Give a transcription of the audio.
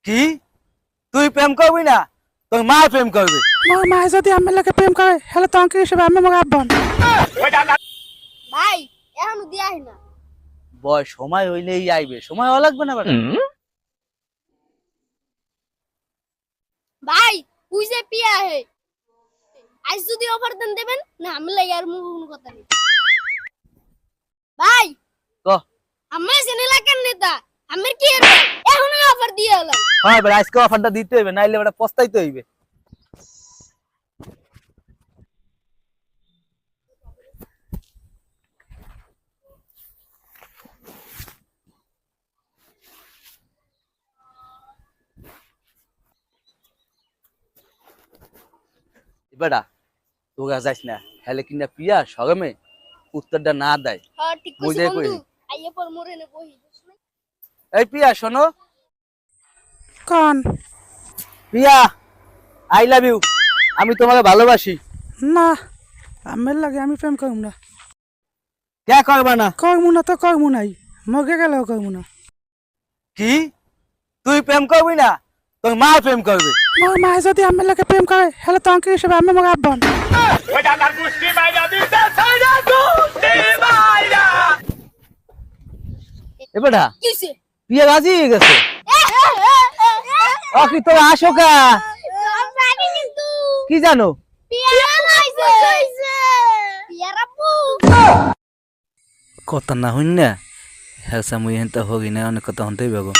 কি তুই প্রেম করবি না তোর মা প্রেম করবে। মোর মা যদি আমার লাগে প্রেম করে হেলে তো অঙ্কের হিসেবে আমি মোর আব্বন। ভাই এখনো দিয়াই না। বয় সময় হইলেই আইবে, সময় হওয়া লাগবে না বেটা। ভাই তুই যে পিয়া হে আজ যদি অফার দেন দেবেন না আমি লাগে আর মুখ কোনো কথা নেই। ভাই ক আমার সেনে লাগার নেতা আমার কি হবে এখনো অফার দিয়ে হলাম। হ্যাঁ বেটা আজকে অফারটা দিতে হইবে, নাইলে বেটা পস্তাইতে হইবে। বেটা তোগা যাইস না, হেলে কিনা পিয়া সগমে উত্তরটা না দেয়। হ্যাঁ ঠিক কইছিস বুঝাই বন্ধু। কই আইয়ে পর মোরে নে বহি। এই পিয়া শোনো, কোন? পিয়া আই লাভ ইউ, আমি তোমাকে ভালোবাসি। না আমার লাগে আমি প্রেম করব না। কে করবা না? করবো না তো করবো নাই, মগে গেলেও করবো না। কি তুই প্রেম করবি না তোর মা প্রেম করবে। মোর মা যদি আমার লাগে প্রেম করে হেলে তো অঙ্কের হিসেবে আমি মোর আব্বন। এ বেটা কি হইছে? পিয়া রাজি হয়ে গেছে। কি তোর আসো কা জানি কিন্তু কি জানো? পিয়ারা হইছে। পিয়ারা পু। কথা না হইন না হ্যাঁ মুই হেনটা হোক না অনেক কথা হতেই পাবো।